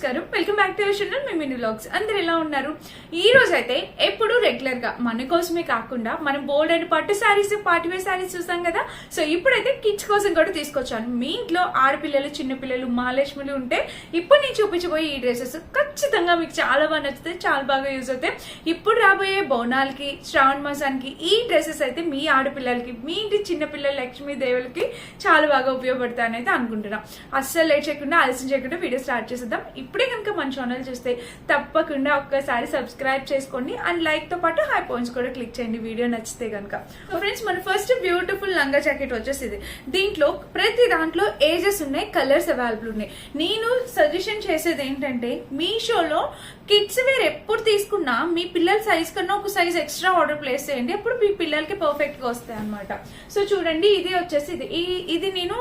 నమస్కారం, welcome back to our channel me mini vlogs. అందరు ఎలా ఉన్నారు? ఈ రోజు అయితే ఎప్పుడు రెగ్యులర్ గా మన కోసమే కాకుండా మనం బోల్డ్ అండ్ పట్టు శారీస్, పార్టీ వేర్ శారీస్ చూసాం కదా. సో ఇప్పుడైతే కిడ్స్ కోసం కూడా తీసుకొచ్చాను. మీ ఇంట్లో ఆడపిల్లలు, చిన్నపిల్లలు, మహాలక్ష్మిలు ఉంటే ఇప్పుడు నేను చూపించబోయే ఈ డ్రెస్సెస్ ఖచ్చితంగా మీకు చాలా బాగా నచ్చుతాయి, చాలా బాగా యూజ్ అవుతాయి. ఇప్పుడు రాబోయే బోనాలకి, శ్రావణ మాసానికి ఈ డ్రెస్సెస్ అయితే మీ ఆడపిల్లలకి, మీ ఇంటి చిన్నపిల్లల లక్ష్మీదేవులకి చాలా బాగా ఉపయోగపడతాయని అయితే అనుకుంటున్నాం. అస్సలు లేట్ చేయకుండా, ఆలస్యం చేయకుండా వీడియో స్టార్ట్ చేసేద్దాం. ఇప్పుడే కనుక మన ఛానల్ చూస్తే తప్పకుండా ఒక్కసారి సబ్స్క్రైబ్ చేసుకోండి అండ్ లైక్ తో పాటు హై పాయింట్స్ కూడా క్లిక్ చేయండి వీడియో నచ్చితే కనుక. ఫ్రెండ్స్, మన ఫస్ట్ బ్యూటిఫుల్ లంగా జాకెట్ వచ్చేసి ఇది. దీంట్లో ప్రతి దాంట్లో ఏజెస్ ఉన్నాయి, కలర్స్ అవైలబుల్ ఉన్నాయి. నేను సజెషన్ చేసేది ఏంటంటే, మీషోలో కిడ్స్ వేర్ ఎప్పుడు తీసుకున్నా మీ పిల్లల సైజ్ కన్నా ఒక సైజ్ ఎక్స్ట్రా ఆర్డర్ ప్లేస్ చేయండి, అప్పుడు మీ పిల్లలకి పర్ఫెక్ట్ గా వస్తాయి అనమాట. సో చూడండి, ఇది వచ్చేసి ఇది నేను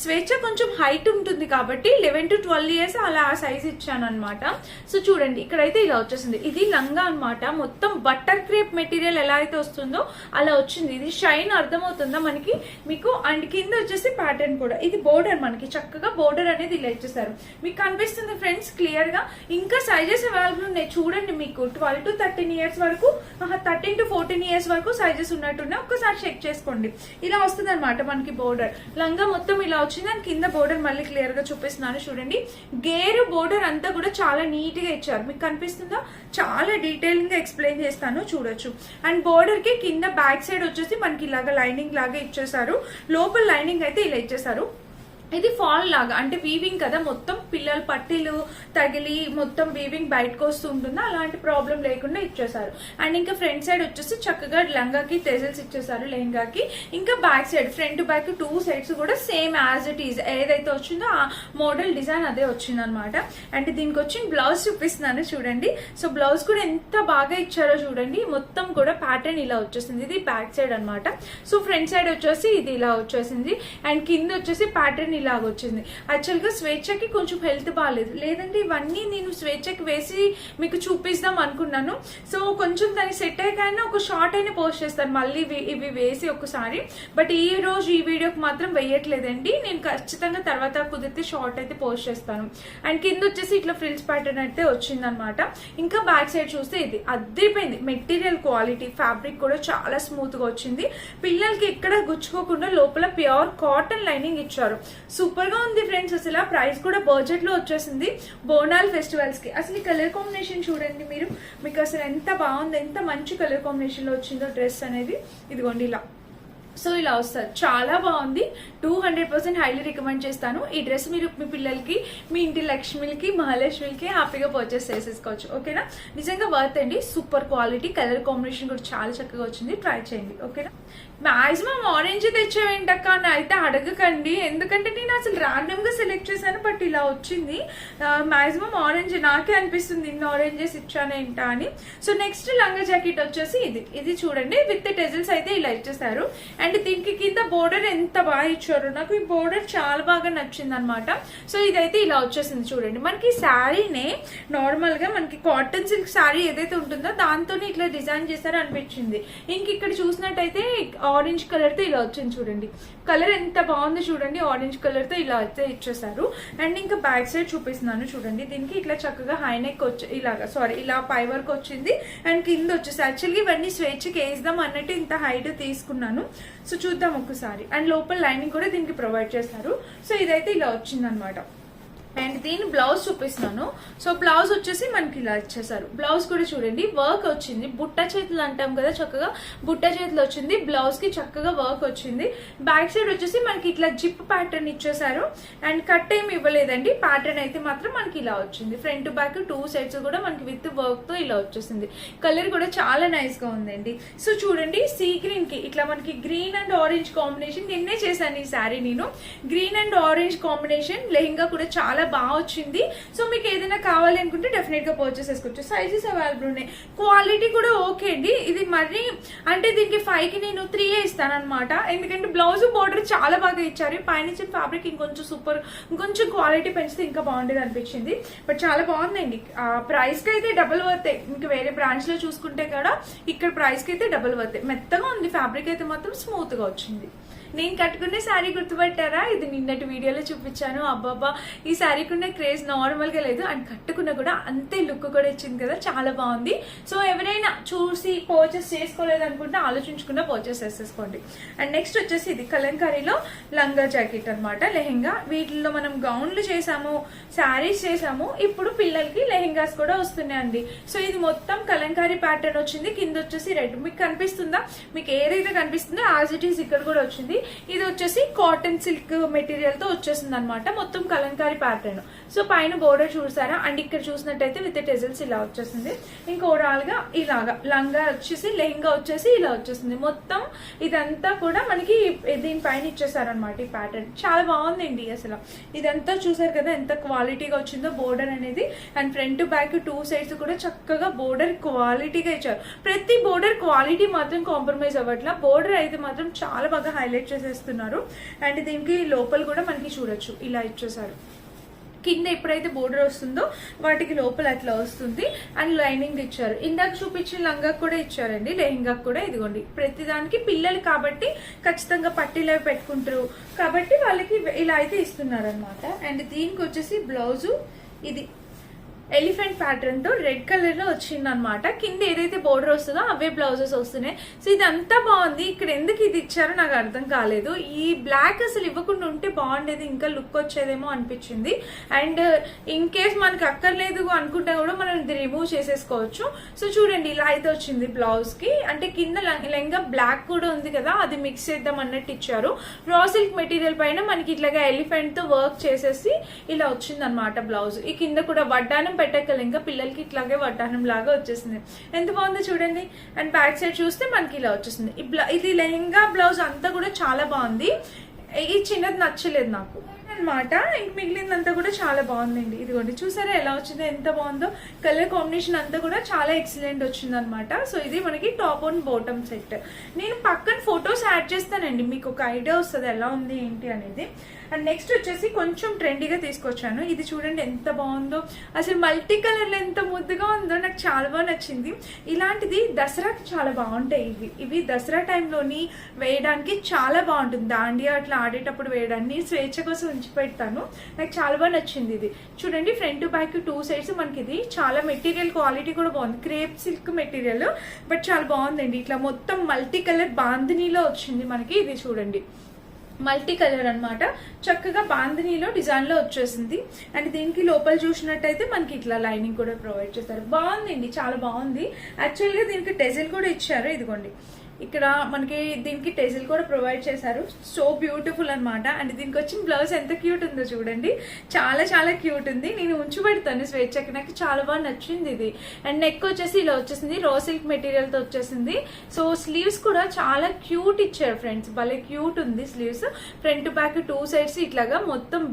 స్వేచ్ఛ కొంచెం హైట్ ఉంటుంది కాబట్టి 11 to 12 years అలా ఆ సైజ్ ఇచ్చాను అనమాట. సో చూడండి, ఇక్కడైతే ఇలా వచ్చేసింది. ఇది లంగా అనమాట. మొత్తం బటర్ క్రేప్ మెటీరియల్ ఎలా అయితే వస్తుందో అలా వచ్చింది. ఇది షైన్ అర్థమవుతుందా మనకి మీకు? అండ్ కింద వచ్చేసి ప్యాటర్న్ కూడా. ఇది బోర్డర్, మనకి చక్కగా బోర్డర్ అనేది ఇలా ఇచ్చేసారు. మీకు కనిపిస్తుంది ఫ్రెండ్స్ క్లియర్ గా. ఇంకా సైజెస్ అవైలబుల్ ఉన్నాయి చూడండి. మీకు 12 to 13 years వరకు, 13 to 14 years వరకు సైజెస్ ఉన్నట్టున్నాయి. ఒక్కసారి చెక్ చేసుకోండి. ఇలా వస్తుంది అనమాట మనకి బోర్డర్. లంగా మొత్తం ఇలా వచ్చింది. అండ్ కింద బోర్డర్ మళ్ళీ క్లియర్ గా చూపిస్తున్నాను చూడండి. గేరు బోర్డర్ అంతా కూడా చాలా నీట్ గా ఇచ్చారు. మీకు కనిపిస్తుందా? చాలా డీటెయిలింగ్ గా ఎక్స్ప్లెయిన్ చేస్తాను, చూడొచ్చు. అండ్ బోర్డర్ కి కింద బ్యాక్ సైడ్ వచ్చేసి మనకి ఇలాగా లైనింగ్ లాగా ఇచ్చేసారు. లోపల లైనింగ్ అయితే ఇలా ఇచ్చేసారు. ఇది ఫాల్ లాగా, అంటే వీవింగ్ కదా, మొత్తం పిల్లలు పట్టీలు తగిలి మొత్తం వీవింగ్ బయటకు వస్తూ ఉంటుంది. అలాంటి ప్రాబ్లం లేకుండా ఇచ్చేసారు. అండ్ ఇంకా ఫ్రంట్ సైడ్ వచ్చేసి చక్కగా లంగాకి టెజల్స్ ఇచ్చేసారు లెహంగాకి. ఇంకా back side, front back 2 sides కూడా సేమ్ యాజ్ ఇట్ ఈజ్ ఏదైతే వచ్చిందో ఆ మోడల్ డిజైన్ అదే వచ్చింది అనమాట. అండ్ దీనికి వచ్చిన బ్లౌజ్ చూపిస్తున్నాను చూడండి. సో బ్లౌజ్ కూడా ఎంత బాగా ఇచ్చారో చూడండి. మొత్తం కూడా ప్యాటర్న్ ఇలా వచ్చేసింది. ఇది బ్యాక్ సైడ్ అనమాట. సో ఫ్రంట్ సైడ్ వచ్చేసి ఇది ఇలా వచ్చేసింది. అండ్ కింద వచ్చేసి ప్యాటర్న్ ఇలాగ వచ్చింది. యాక్చువల్ గా స్వేచ్ఛకి కొంచెం హెల్త్ బాగాలేదు, లేదంటే ఇవన్నీ నేను స్వేచ్ఛకి వేసి మీకు చూపిస్తాం అనుకున్నాను. సో కొంచెం దాన్ని సెట్ అయ్యాకైనా ఒక షార్ట్ అయినా పోస్ట్ చేస్తాను మళ్ళీ ఇవి వేసి ఒకసారి. బట్ ఈ రోజు ఈ వీడియోకి మాత్రం వేయట్లేదండి. నేను ఖచ్చితంగా తర్వాత కుదిరితే షార్ట్ అయితే పోస్ట్ చేస్తాను. అండ్ కింద వచ్చేసి ఇట్లా ఫ్రిల్స్ ప్యాటర్న్ అయితే వచ్చింది అనమాట. ఇంకా బ్యాక్ సైడ్ చూస్తే ఇది అద్దరిపోయింది. మెటీరియల్ క్వాలిటీ, ఫ్యాబ్రిక్ కూడా చాలా స్మూత్ గా వచ్చింది. పిల్లలకి ఎక్కడ గుచ్చుకోకుండా లోపల ప్యూర్ కాటన్ లైనింగ్ ఇచ్చారు. సూపర్ గా ఉంది ఫ్రెండ్స్. అసలు ప్రైస్ కూడా బడ్జెట్ లో వచ్చేసింది బోనాల్ ఫెస్టివల్స్ కి. అసలు ఈ కలర్ కాంబినేషన్ చూడండి మీరు, మీకు అసలు ఎంత బాగుంది, ఎంత మంచి కలర్ కాంబినేషన్ లో వచ్చిందో డ్రెస్ అనేది. ఇదిగోండి ఇలా. సో ఇలా వస్తారు, చాలా బాగుంది. 200% హైలీ రికమెండ్ చేస్తాను. ఈ డ్రెస్ మీరు మీ పిల్లలకి, మీ ఇంటి లక్ష్మిలకి, మహాలక్ష్మిలకి హ్యాపీగా పర్చేస్ చేసేసుకోవచ్చు. ఓకేనా? నిజంగా వర్త్ అండి. సూపర్ క్వాలిటీ, కలర్ కాంబినేషన్ కూడా చాలా చక్కగా వచ్చింది. ట్రై చేయండి. ఓకేనా? మాక్సిమం ఆరెంజ్ తెచ్చావేంటక్క అని అయితే అడగకండి, ఎందుకంటే నేను అసలు ర్యాండమ్ గా సెలెక్ట్ చేశాను. బట్ ఇలా వచ్చింది. మాక్సిమం ఆరెంజ్ నాకే అనిపిస్తుంది, ఇన్ని ఆరెంజెస్ ఇచ్చానేంటా అని. సో నెక్స్ట్ లంగా జాకెట్ వచ్చేసి ఇది చూడండి. విత్ టెజల్స్ అయితే ఇలా ఇచ్చేసారు. అండ్ దీనికి కింద బోర్డర్ ఎంత బాగా ఇచ్చారు. నాకు ఈ బోర్డర్ చాలా బాగా నచ్చింది అనమాట. సో ఇదైతే ఇలా వచ్చేసింది చూడండి. మనకి శారీనే నార్మల్ గా మనకి కాటన్ సిల్క్ శారీ ఏదైతే ఉంటుందో దాంతోనే ఇట్లా డిజైన్ చేశారు అనిపించింది. ఇంక ఇక్కడ చూసినట్టయితే ఆరెంజ్ కలర్ తో ఇలా వచ్చింది చూడండి. కలర్ ఎంత బాగుంది చూడండి. ఆరెంజ్ కలర్ తో ఇలా అయితే ఇచ్చేసారు. అండ్ ఇంకా బ్యాక్ సైడ్ చూపిస్తున్నాను చూడండి. దీనికి ఇట్లా చక్కగా హై నెక్ వచ్చి ఇలా పై వరకు వచ్చింది. అండ్ కింద వచ్చేసి యాక్చువల్గా ఇవన్నీ స్వేచ్ఛకి వేద్దాం అన్నట్టు ఇంత హైట్ తీసుకున్నాను. సో చూద్దాం ఒక్కసారి. అండ్ లోపల లైనింగ్ కూడా దీనికి ప్రొవైడ్ చేస్తారు. సో ఇదైతే ఇలా వచ్చింది అనమాట. అండ్ దీని బ్లౌజ్ చూపిస్తున్నాను. సో బ్లౌజ్ వచ్చేసి మనకి ఇలా ఇచ్చేసారు. బ్లౌజ్ కూడా చూడండి, వర్క్ వచ్చింది. బుట్ట చేతులు అంటాం కదా, చక్కగా బుట్ట చేతులు వచ్చింది. బ్లౌజ్ కి చక్కగా వర్క్ వచ్చింది. బ్యాక్ సైడ్ వచ్చేసి మనకి ఇట్లా జిప్ ప్యాటర్న్ ఇచ్చేసారు. అండ్ కట్ ఏమి ఇవ్వలేదండి. ప్యాటర్న్ అయితే మాత్రం మనకి ఇలా వచ్చింది. ఫ్రంట్ బ్యాక్ 2 sides కూడా మనకి విత్ వర్క్ తో ఇలా వచ్చేసింది. కలర్ కూడా చాలా నైస్ గా ఉందండి. సో చూడండి, సీ గ్రీన్ కి ఇట్లా మనకి గ్రీన్ అండ్ ఆరెంజ్ కాంబినేషన్ నిన్నే చేశాను ఈ శారీ నేను. Green and orange combination lehenga కూడా చాలా బాగా వచ్చింది. సో మీకు ఏదైనా కావాలి అనుకుంటే డెఫినెట్ గా పర్చేస్ చేసుకోవచ్చు. సైజెస్ అవైలబుల్ ఉన్నాయి. క్వాలిటీ కూడా ఓకే అండి. ఇది మరి అంటే దీనికి 5 కి నేను 3 ఇస్తాను అనమాట. ఎందుకంటే బ్లౌజ్ బోర్డర్ చాలా బాగా ఇచ్చారు. పైన ఫ్యాబ్రిక్ ఇంకొంచెం క్వాలిటీ పెంచితే ఇంకా బాగుండేది అనిపించింది. బట్ చాలా బాగుందండి. ప్రైస్ కి అయితే డబుల్ వర్తే. ఇంకా వేరే బ్రాంచ్ లో చూసుకుంటే కూడా ఇక్కడ ప్రైస్ కి అయితే డబుల్ వర్తే. మెత్తగా ఉంది ఫ్యాబ్రిక్ అయితే మాత్రం స్మూత్ గా వచ్చింది. నేను కట్టుకునే శారీ గుర్తుపట్టారా? ఇది నిన్నటి వీడియోలో చూపించాను. అబ్బాబా ఈ శారీకి ఉన్న క్రేజ్ నార్మల్ గా లేదు, అండ్ కట్టుకున్న కూడా అంతే లుక్ కూడా ఇచ్చింది కదా, చాలా బాగుంది. సో ఎవరైనా చూసి పర్చేస్ చేసుకోలేదు అనుకుంటే ఆలోచించుకున్న పర్చేస్ చేసేసుకోండి. అండ్ నెక్స్ట్ వచ్చేసి ఇది కలంకారీలో లంగా జాకెట్ అన్నమాట, లెహెంగా. వీటిల్లో మనం గౌన్లు చేసాము, శారీస్ చేసాము, ఇప్పుడు పిల్లలకి లెహెంగాస్ కూడా వస్తున్నాయండి. సో ఇది మొత్తం కలంకారీ ప్యాటర్న్ వచ్చింది. కింద వచ్చేసి రెడ్, మీకు కనిపిస్తుందా? మీకు ఏదైతే కనిపిస్తుందో యాజ్ ఇట్ ఈస్ ఇక్కడ కూడా వచ్చింది. ఇది వచ్చేసి కాటన్ సిల్క్ మెటీరియల్ తో వచ్చేసింది అనమాట, మొత్తం కలంకారీ ప్యాటర్న్. సో పైన బోర్డర్ చూసారా? అండ్ ఇక్కడ చూసినట్టయితే విత్ టెజల్స్ ఇలా వచ్చేసింది. ఇంకా ఓవరాల్ గా ఇలాగా లంగా వచ్చేసి, లెహంగా వచ్చేసి ఇలా వచ్చేసింది. మొత్తం ఇదంతా కూడా మనకి దీనిపైన ఇచ్చేసారనమాట ఈ ప్యాటర్న్. చాలా బాగుందండి అసలు. ఇదంతా చూసారు కదా ఎంత క్వాలిటీగా వచ్చిందో బోర్డర్ అనేది. And front back two sides కూడా చక్కగా బోర్డర్ క్వాలిటీగా ఇచ్చారు. ప్రతి బోర్డర్ క్వాలిటీ మాత్రం కాంప్రమైజ్ అవ్వట్లా, బోర్డర్ అయితే మాత్రం చాలా బాగా హైలైట్ చేసేస్తున్నారు. అండ్ దీనికి లోపల కూడా మనకి చూడొచ్చు ఇలా ఇచ్చేసారు. కింద ఎప్పుడైతే బోర్డర్ వస్తుందో వాటికి లోపల అట్లా వస్తుంది. అండ్ లైనింగ్ ఇచ్చారు. ఇందాక చూపించిన లంగా కూడా ఇచ్చారండి, లెహంగా కూడా. ఇదిగోండి ప్రతిదానికి పిల్లలు కాబట్టి ఖచ్చితంగా పట్టీలు అవి పెట్టుకుంటారు కాబట్టి వాళ్ళకి ఇలా అయితే ఇస్తున్నారు అనమాట. అండ్ దీనికి వచ్చేసి బ్లౌజు ఇది ఎలిఫెంట్ ప్యాటర్న్ తో రెడ్ కలర్ లో వచ్చింది అనమాట. కింద ఏదైతే బోర్డర్ వస్తుందో అవే బ్లౌజెస్ వస్తున్నాయి. సో ఇదంతా బాగుంది. ఇక్కడ ఎందుకు ఇది ఇచ్చారో నాకు అర్థం కాలేదు. ఈ బ్లాక్ అసలు ఇవ్వకుండా ఉంటే బాగుండేది, ఇంకా లుక్ వచ్చేదేమో అనిపించింది. అండ్ ఇన్ కేస్ మనకి అక్కర్లేదు అనుకుంటే కూడా మనం ఇది రిమూవ్ చేసేసుకోవచ్చు. సో చూడండి ఇలా అయితే వచ్చింది బ్లౌజ్ కి. అంటే కింద లెంగా బ్లాక్ కూడా ఉంది కదా, అది మిక్స్ చేద్దాం అన్నట్టు ఇచ్చారు. రా సిల్క్ మెటీరియల్ పైన మనకి ఇట్లాగా ఎలిఫెంట్ తో వర్క్ చేసేసి ఇలా వచ్చింది అనమాట బ్లౌజ్. ఈ కింద కూడా వడ్డానం పెట్టకలు, ఇంకా పిల్లలకి ఇట్లాగే వడ్డానం లాగా వచ్చేసింది. ఎంత బాగుందో చూడండి. అండ్ బ్యాక్ సైడ్ చూస్తే మనకి ఇలా వచ్చేసింది. ఇది లెహంగా బ్లౌజ్ అంతా కూడా చాలా బాగుంది. ఈ చిన్నది నచ్చలేదు నాకు అనమాట. ఇంక మిగిలిందంతా కూడా చాలా బాగుందండి. ఇదిగోండి చూసారా ఎలా వచ్చిందో, ఎంత బాగుందో. కలర్ కాంబినేషన్ అంతా కూడా చాలా ఎక్సలెంట్ వచ్చింది అనమాట. సో ఇది మనకి టాప్ అండ్ బాటమ్ సెట్. నేను పక్కన ఫొటోస్ యాడ్ చేస్తానండి, మీకు ఒక ఐడియా వస్తుంది ఎలా ఉంది ఏంటి అనేది. అండ్ నెక్స్ట్ వచ్చేసి కొంచెం ట్రెండీగా తీసుకొచ్చాను. ఇది చూడండి ఎంత బాగుందో, అసలు మల్టీ కలర్లో ఎంత ముద్దుగా ఉందో, నాకు చాలా బాగా నచ్చింది. ఇలాంటిది దసరాకి చాలా బాగుంటాయి. ఇవి దసరా టైంలోని వేయడానికి చాలా బాగుంటుంది. దాండియా అట్లా ఆడేటప్పుడు వేయడానికి స్వేచ్ఛ కోసం ఉంచి పెడతాను. నాకు చాలా బాగా నచ్చింది. ఇది చూడండి ఫ్రంట్ బ్యాక్ టూ సైడ్స్ మనకి ఇది చాలా మెటీరియల్ క్వాలిటీ కూడా బాగుంది. క్రేప్ సిల్క్ మెటీరియల్ బట్ చాలా బాగుందండి. ఇట్లా మొత్తం మల్టీ కలర్ బాందినీలో వచ్చింది మనకి. ఇది చూడండి మల్టీ కలర్ అనమాట, చక్కగా బాందినీలో డిజైన్ లో వచ్చేసింది. అండ్ దీనికి లోపల చూసినట్టయితే మనకి ఇట్లా లైనింగ్ కూడా ప్రొవైడ్ చేస్తారు. బాగుందండి, చాలా బాగుంది. యాక్చువల్గా దీనికి టెజిల్ కూడా ఇచ్చారు. ఇదిగోండి ఇక్కడ మనకి దీనికి టెజిల్ కూడా ప్రొవైడ్ చేశారు. సో బ్యూటిఫుల్ అనమాట. అండ్ దీనికి వచ్చిన బ్లౌజ్ ఎంత క్యూట్ ఉందో చూడండి, చాలా చాలా క్యూట్ ఉంది. నేను ఉంచి పెడతాను స్వేచ్ఛకి, నాకు చాలా బాగా నచ్చింది ఇది. అండ్ నెక్ వచ్చేసి ఇలా వచ్చేసింది, రా సిల్క్ మెటీరియల్ తో వచ్చేసింది. సో స్లీవ్స్ కూడా చాలా క్యూట్ ఇచ్చారు ఫ్రెండ్స్, భలే క్యూట్ ఉంది sleeves. Front back two sides ఇట్లాగా మొత్తం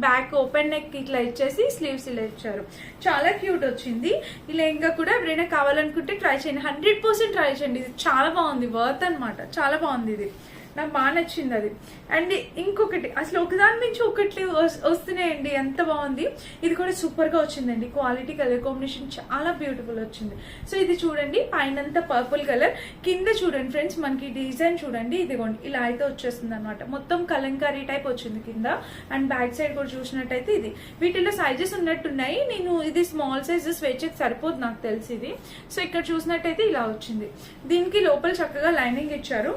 బ్యాక్ ఓపెన్ నెక్ ఇట్లా ఇచ్చేసి స్లీవ్స్ ఇలా ఇచ్చారు. చాలా క్యూట్ వచ్చింది. ఇలా ఇంకా కూడా ఎవరైనా కావాలనుకుంటే ట్రై చేయండి, 100% ట్రై చేయండి. ఇది చాలా బాగుంది, వర్త్ అనమాట, చాలా బాగుంది. ఇది నాకు బాగా నచ్చింది అది. అండ్ ఇంకొకటి అసలు ఒకదాని నుంచి ఒకటి వస్తున్నాయండి, ఎంత బాగుంది. ఇది కూడా సూపర్ గా వచ్చిందండి, క్వాలిటీ కలర్ కాంబినేషన్ చాలా బ్యూటిఫుల్ వచ్చింది. సో ఇది చూడండి పైనంతా పర్పుల్ కలర్, కింద చూడండి ఫ్రెండ్స్ మనకి డిజైన్ చూడండి, ఇదిగోండి ఇలా అయితే వచ్చేస్తుంది అనమాట. మొత్తం కలంకారీ టైప్ వచ్చింది కింద. అండ్ బ్యాక్ సైడ్ కూడా చూసినట్టయితే ఇది వీటిలో సైజెస్ ఉన్నట్టున్నాయి. నేను ఇది స్మాల్ సైజ్ స్వేచ్ఛకి సరిపోదు నాకు తెలిసి ఇది. సో ఇక్కడ చూసినట్టయితే ఇలా వచ్చింది. దీనికి లోపల చక్కగా లైనింగ్ ఇచ్చారు.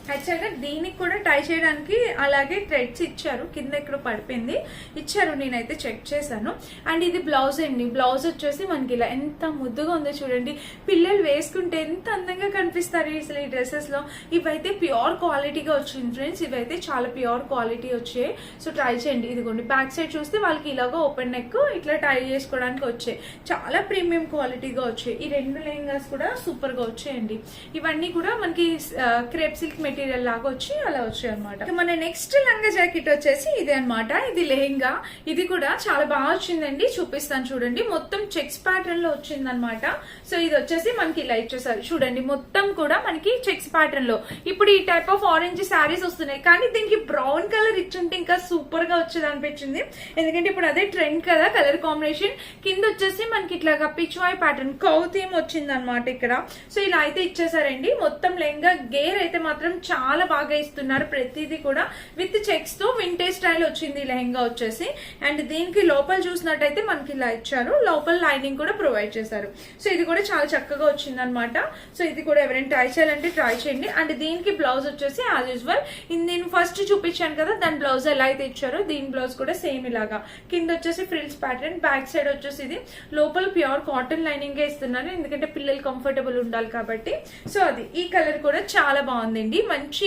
యాక్చువల్గా దీనికి కూడా టై చేయడానికి అలాగే థ్రెడ్స్ ఇచ్చారు, కింద ఇక్కడ పడిపోయింది ఇచ్చారు, నేనైతే చెక్ చేశాను. అండ్ ఇది బ్లౌజ్ అండి. బ్లౌజ్ వచ్చేసి మనకి ఇలా ఎంత ముద్దుగా ఉందో చూడండి. పిల్లలు వేసుకుంటే ఎంత అందంగా కనిపిస్తారు అసలు ఈ డ్రెస్సెస్ లో. ఇవైతే ప్యూర్ క్వాలిటీగా వచ్చింది ఫ్రెండ్స్, ఇవైతే చాలా ప్యూర్ క్వాలిటీ వచ్చాయి. సో ట్రై చేయండి. ఇదిగోండి బ్యాక్ సైడ్ చూస్తే వాళ్ళకి ఇలాగో ఓపెన్ నెక్ ఇట్లా టై చేసుకోవడానికి వచ్చాయి, చాలా ప్రీమియం క్వాలిటీగా వచ్చాయి. ఈ రెండు లెహంగాస్ కూడా సూపర్ గా వచ్చాయండి. ఇవన్నీ కూడా మనకి క్రేప్ సిల్క్ మెటీరియల్ లాగా వచ్చి అలా వచ్చాయి అనమాట. మన నెక్స్ట్ లంగా జాకెట్ వచ్చేసి ఇదే అనమాట. ఇది లెహంగా, ఇది కూడా చాలా బాగా వచ్చిందండి, చూపిస్తాను చూడండి. మొత్తం చెక్స్ ప్యాటర్న్ లో వచ్చింది అనమాట. సో ఇది వచ్చేసి మనకి ఇలా ఇచ్చేసారు చూడండి, మొత్తం కూడా మనకి చెక్స్ ప్యాటర్న్ లో. ఇప్పుడు ఈ టైప్ ఆఫ్ ఆరెంజ్ శారీస్ వస్తున్నాయి, కానీ దీనికి బ్రౌన్ కలర్ ఇచ్చుంటే ఇంకా సూపర్ గా వచ్చేది అనిపించింది. ఎందుకంటే ఇప్పుడు అదే ట్రెండ్ కదా కలర్ కాంబినేషన్. కింద వచ్చేసి మనకి ఇట్లాగా పిచ్వాయ్ ప్యాటర్న్ కౌ థీమ్ వచ్చింది అనమాట ఇక్కడ. సో ఇలా అయితే ఇచ్చేసారండి. మొత్తం లెహంగా గేర్ అయితే మాత్రం చాలా బాగా ఇస్తున్నారు. ప్రతిదీ కూడా విత్ చెక్స్ తో వింటేజ్ స్టైల్ వచ్చింది లెహంగా వచ్చేసి. అండ్ దీనికి లోపల చూసినట్టయితే మనకి ఇలా ఇచ్చారు, లోపల లైనింగ్ కూడా ప్రొవైడ్ చేశారు. సో ఇది కూడా చాలా చక్కగా వచ్చింది అనమాట. సో ఇది కూడా ఎవరైనా ట్రై చేయాలంటే ట్రై చేయండి. అండ్ దీనికి బ్లౌజ్ వచ్చేసి యాజ్ యూజువల్ నేను ఫస్ట్ చూపించాను కదా దాని బ్లౌజ్ ఎలా అయితే ఇచ్చారో దీని బ్లౌజ్ కూడా సేమ్ ఇలాగా. కింద వచ్చేసి ఫ్రిల్స్ ప్యాటర్న్, బ్యాక్ సైడ్ వచ్చేసి ఇది లోపల ప్యూర్ కాటన్ లైనింగ్ ఇస్తున్నారు, ఎందుకంటే పిల్లలు కంఫర్టబుల్ ఉండాలి కాబట్టి. సో అది ఈ కలర్ కూడా చాలా బాగుందండి. మంచి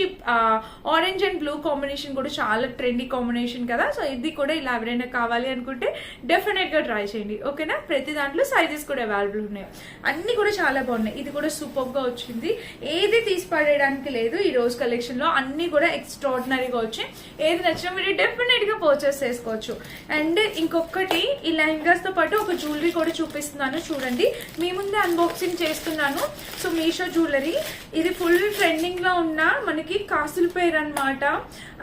ఆరెంజ్ అండ్ బ్లూ కాంబినేషన్ కూడా చాలా ట్రెండీ కాంబినేషన్ కదా. సో ఇది కూడా ఇలా ఎవరైనా కావాలి అనుకుంటే డెఫినెట్ గా ట్రై చేయండి. ఓకేనా, ప్రతి దాంట్లో సైజెస్ కూడా అవైలబుల్ ఉన్నాయి, అన్ని కూడా చాలా బాగున్నాయి. ఇది కూడా సూపర్ గా వచ్చింది, ఏది తీసి పడేయడానికి లేదు. ఈ రోజు కలెక్షన్ లో అన్ని కూడా ఎక్స్ట్రాడినరీగా వచ్చాయి. ఏది నచ్చినా మీరు డెఫినెట్ గా పర్చేస్ చేసుకోవచ్చు. అండ్ ఇంకొకటి ఈ లెహంగాస్ తో పాటు ఒక జ్యువెలరీ కూడా చూపిస్తున్నాను చూడండి. మీ ముందే అన్బాక్సింగ్ చేస్తున్నాను. సో మీషో జ్యువెలరీ, ఇది ఫుల్ ట్రెండింగ్ లో ఉన్న మనకి కాసుల పేరు అనమాట.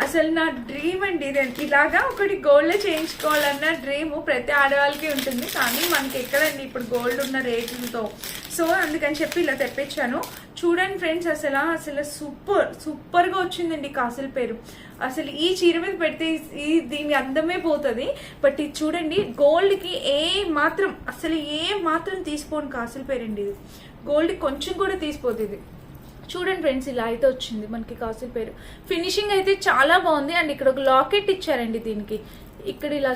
అసలు నా డ్రీమ్ అండి ఇది. ఇలాగా ఒకటి గోల్డ్ చేయించుకోవాలన్న డ్రీమ్ ప్రతి ఆడవాళ్ళకి ఉంటుంది, కానీ మనకి ఎక్కడండి ఇప్పుడు గోల్డ్ ఉన్న రేట్లతో. సో అందుకని చెప్పి ఇలా తెప్పించాను. చూడండి ఫ్రెండ్స్, అసలు సూపర్ గా వచ్చిందండి కాసుల పేరు. అసలు ఈ చీర మీద పెడితే దీని అందమే పోతుంది. బట్ ఇది చూడండి, గోల్డ్ కి అసలు ఏ మాత్రం తీసిపోను కాసుల పేరండి. ఇది గోల్డ్ కొంచెం కూడా తీసిపోతుంది. చూడండి ఫ్రెండ్స్, ఇలా అయితే వచ్చింది మనకి కాసుల పేరు. ఫినిషింగ్ అయితే చాలా బాగుంది. అండ్ ఇక్కడ ఒక లాకెట్ ఇచ్చారండి దీనికి. ఇక్కడ ఇలా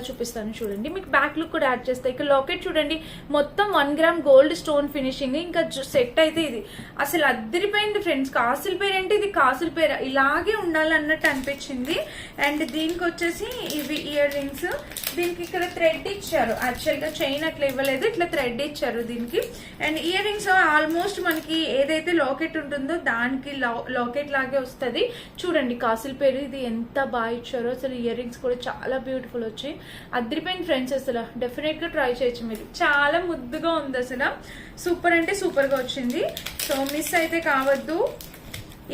చూపిస్తాను చూడండి. మీకు బ్యాక్ లుక్ కూడా యాడ్ చేస్తాయి. ఇక్కడ లాకెట్ చూడండి, మొత్తం 1 గ్రామ్ గోల్డ్ స్టోన్ ఫినిషింగ్. ఇంకా సెట్ అయితే ఇది అసలు అద్దరిపోయింది ఫ్రెండ్స్. కాసుల పేరు అంటే ఇది కాసుల పేరు ఇలాగే ఉండాలన్నట్టు అనిపించింది. అండ్ దీనికి వచ్చేసి ఇవి ఇయర్ రింగ్స్. దీనికి ఇక్కడ థ్రెడ్ ఇచ్చారు, యాక్చువల్ గా చైన్ అట్లా ఇవ్వలేదు, ఇట్లా థ్రెడ్ ఇచ్చారు దీనికి. అండ్ ఇయర్ రింగ్స్ ఆల్మోస్ట్ మనకి ఏదైతే లాకెట్ ఉంటుందో దానికి లాకెట్ లాగే వస్తుంది. చూడండి కాసుల పేరు ఇది ఎంత బాగా ఇచ్చారో. అసలు ఇయర్ రింగ్స్ కూడా చాలా బ్యూటిఫుల్ వచ్చి అద్దరిపోయిన ఫ్రెండ్స్. అసలు డెఫినెట్ గా ట్రై చేయొచ్చు మీరు. చాలా ముద్దుగా ఉంది, అసలు సూపర్ అంటే సూపర్ గా వచ్చింది. సో మిస్ అయితే కావద్దు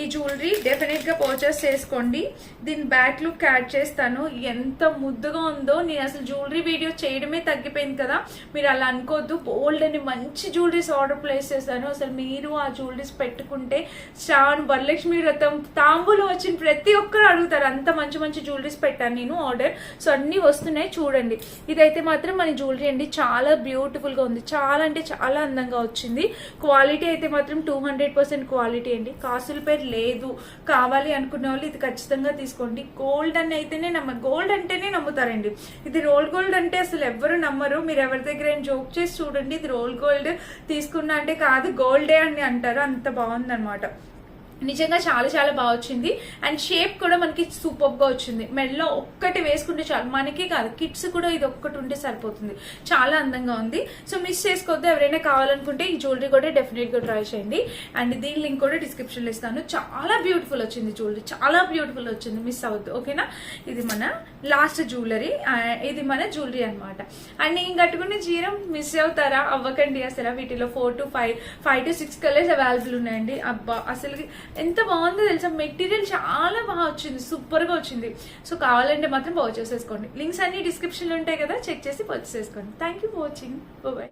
ఈ జ్యువెలరీ, డెఫినెట్ గా పర్చేస్ చేసుకోండి. దీని బ్యాక్ లుక్ యాడ్ చేస్తాను, ఎంత ముద్దుగా ఉందో. నేను అసలు జ్యువెలరీ వీడియో చేయడమే తగ్గిపోయింది కదా, మీరు అలా అనుకోవద్దు. బోల్డ్ అని మంచి జ్యువెలరీస్ ఆర్డర్ ప్లేస్ చేశాను. అసలు మీరు ఆ జ్యువెలరీస్ పెట్టుకుంటే వరలక్ష్మి వ్రతం తాంబూలు వచ్చిన ప్రతి ఒక్కరు అడుగుతారు, అంత మంచి మంచి జ్యువెలరీస్ పెట్టాను నేను ఆర్డర్. సో అన్ని వస్తున్నాయి చూడండి. ఇదైతే మాత్రం మన జ్యువెలరీ అండి, చాలా బ్యూటిఫుల్ గా ఉంది, చాలా అంటే చాలా అందంగా వచ్చింది. క్వాలిటీ అయితే మాత్రం 200% క్వాలిటీ అండి. కాసుల పేరు లేదు కావాలి అనుకునే వాళ్ళు ఇది ఖచ్చితంగా తీసుకోండి. గోల్డ్ అంటేనే నమ్ముతారండి. ఇది రోల్ గోల్డ్ అంటే అసలు ఎవ్వరు నమ్మరు. మీరు ఎవరి దగ్గర జోక్ చేసి చూడండి, ఇది రోల్ గోల్డ్ తీసుకున్నా అంటే కాదు గోల్డే అని అంటారు. అంత బాగుంది అనమాట. నిజంగా చాలా చాలా బాగా వచ్చింది. అండ్ షేప్ కూడా మనకి సూపర్ గా వచ్చింది. మెడలో ఒక్కటి వేసుకుంటే చాలు, మనకి కాదు కిడ్స్ కూడా ఇది ఒక్కటి ఉంటే సరిపోతుంది. చాలా అందంగా ఉంది. సో మిస్ చేసుకోవద్దు. ఎవరైనా కావాలనుకుంటే ఈ జ్యువెలరీ కూడా డెఫినెట్ గా ట్రై చేయండి. అండ్ దీని లింక్ కూడా డిస్క్రిప్షన్ లో ఇస్తాను. చాలా బ్యూటిఫుల్ వచ్చింది జ్యువెలరీ, చాలా బ్యూటిఫుల్ వచ్చింది, మిస్ అవ్వద్దు. ఓకేనా, ఇది మన లాస్ట్ జ్యువెలరీ, ఇది మన జ్యువెలరీ అనమాట. అండ్ నేను కట్టుకునే చీర మిస్ అవుతారా? అవ్వకండి. అసలు వీటిలో 4 to 5 కలర్స్ అవైలబుల్ ఉన్నాయండి. అబ్బా అసలు ఎంత బాగుందో తెలుసా. మెటీరియల్ చాలా బాగా వచ్చింది, సూపర్ గా వచ్చింది. సో కావాలంటే మాత్రం పర్చేస్ చేసుకోండి. లింక్స్ అన్ని డిస్క్రిప్షన్ లో ఉంటాయి కదా, చెక్ చేసి పర్చేస్ చేసుకోండి. Thank you for watching. Bye.